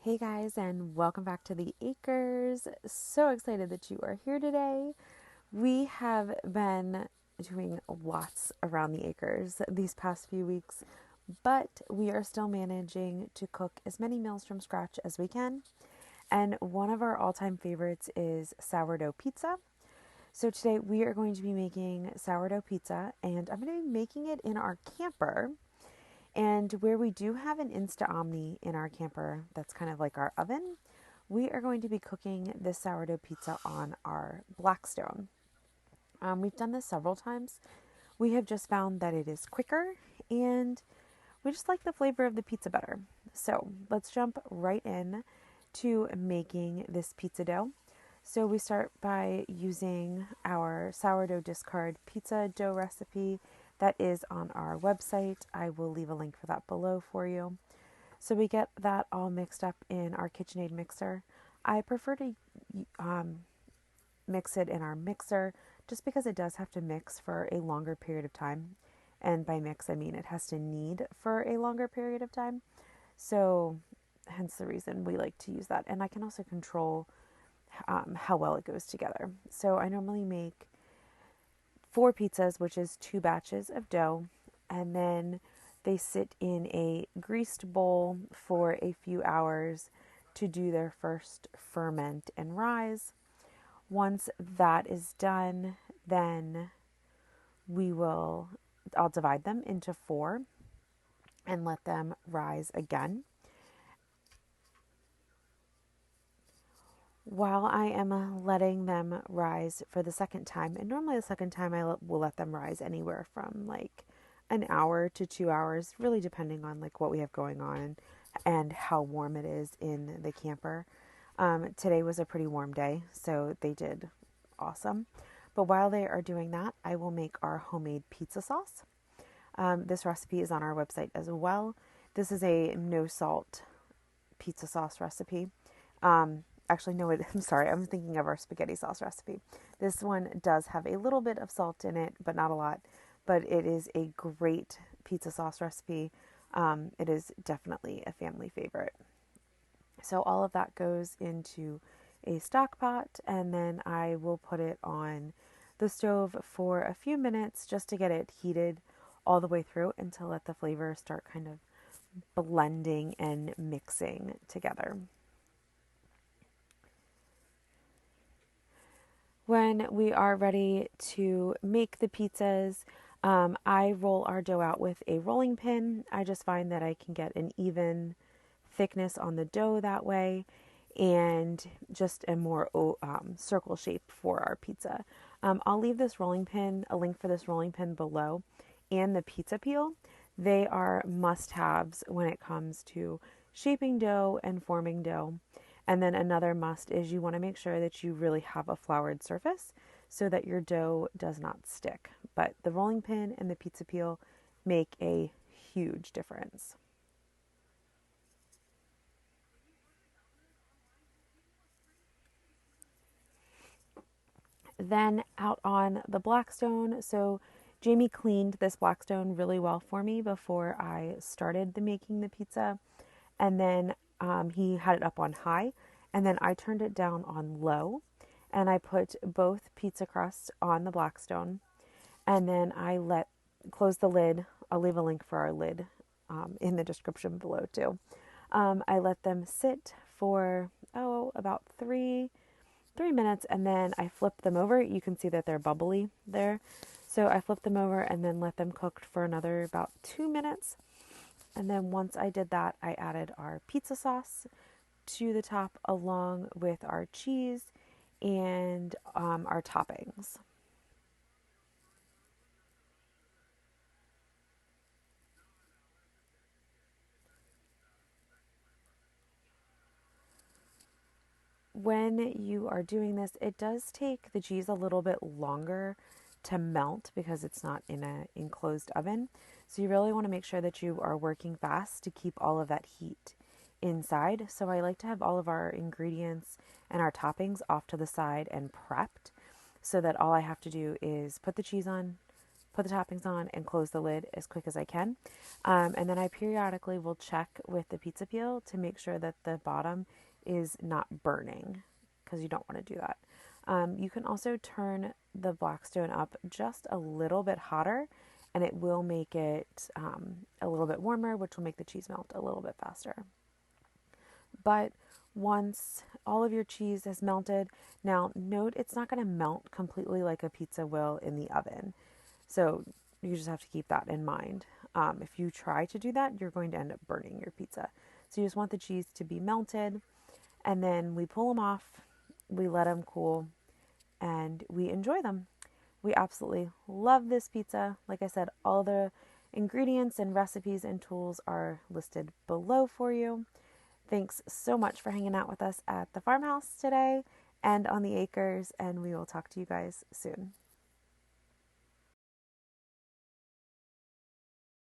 Hey guys, and welcome back to the Acres. So excited that you are here today. We have been doing lots around the Acres these past few weeks, but we are still managing to cook as many meals from scratch as we can. And one of our all time favorites is sourdough pizza. So today we are going to be making sourdough pizza, and I'm going to be making it in our camper. And where we do have an Insta Omni in our camper, that's kind of like our oven, we are going to be cooking this sourdough pizza on our Blackstone. We've done this several times. We have just found that it is quicker and we just like the flavor of the pizza better. So let's jump right in to making this pizza dough. So we start by using our sourdough discard pizza dough recipe that is on our website. I will leave a link for that below for you. So we get that all mixed up in our KitchenAid mixer. I prefer to mix it in our mixer just because it does have to mix for a longer period of time. And by mix, I mean it has to knead for a longer period of time. So hence the reason we like to use that. And I can also control how well it goes together. So I normally make 4 pizzas, which is 2 batches of dough, and then they sit in a greased bowl for a few hours to do their first ferment and rise. Once that is done, then I'll divide them into 4 and let them rise again. While I am letting them rise for the second time, and normally the second time I will let them rise anywhere from like an hour to 2 hours, really depending on like what we have going on and how warm it is in the camper. Today was a pretty warm day, so they did awesome. But while they are doing that, I will make our homemade pizza sauce. This recipe is on our website as well. This is a no salt pizza sauce recipe. Actually, no, I'm sorry. I'm thinking of our spaghetti sauce recipe. This one does have a little bit of salt in it, but not a lot. But it is a great pizza sauce recipe. It is definitely a family favorite. So all of that goes into a stock pot, and then I will put it on the stove for a few minutes just to get it heated all the way through and to let the flavors start kind of blending and mixing together. When we are ready to make the pizzas, I roll our dough out with a rolling pin. I just find that I can get an even thickness on the dough that way and just a more circle shape for our pizza. I'll leave this rolling pin, a link for this rolling pin below, and the pizza peel. They are must-haves when it comes to shaping dough and forming dough. And then another must is you want to make sure that you really have a floured surface so that your dough does not stick. But the rolling pin and the pizza peel make a huge difference. Then out on the Blackstone, so Jamie cleaned this Blackstone really well for me before I started making the pizza. And then he had it up on high, and then I turned it down on low, and I put both pizza crusts on the Blackstone, and then close the lid. I'll leave a link for our lid in the description below too. I let them sit for about 3 minutes, and then I flip them over. You can see that they're bubbly there. So I flipped them over and then let them cook for another about 2 minutes. And then once I did that, I added our pizza sauce to the top along with our cheese and our toppings. When you are doing this, it does take the cheese a little bit longer to melt because it's not in an enclosed oven. So you really want to make sure that you are working fast to keep all of that heat inside. So I like to have all of our ingredients and our toppings off to the side and prepped so that all I have to do is put the cheese on, put the toppings on, and close the lid as quick as I can. And then I periodically will check with the pizza peel to make sure that the bottom is not burning, because you don't want to do that. You can also turn the Blackstone up just a little bit hotter, and it will make it a little bit warmer, which will make the cheese melt a little bit faster. But once all of your cheese has melted, now note it's not going to melt completely like a pizza will in the oven. So you just have to keep that in mind. If you try to do that, you're going to end up burning your pizza. So you just want the cheese to be melted, and then we pull them off, we let them cool, and we enjoy them. We absolutely love this pizza. Like I said, all the ingredients and recipes and tools are listed below for you. Thanks so much for hanging out with us at the farmhouse today and on the acres, and we will talk to you guys soon.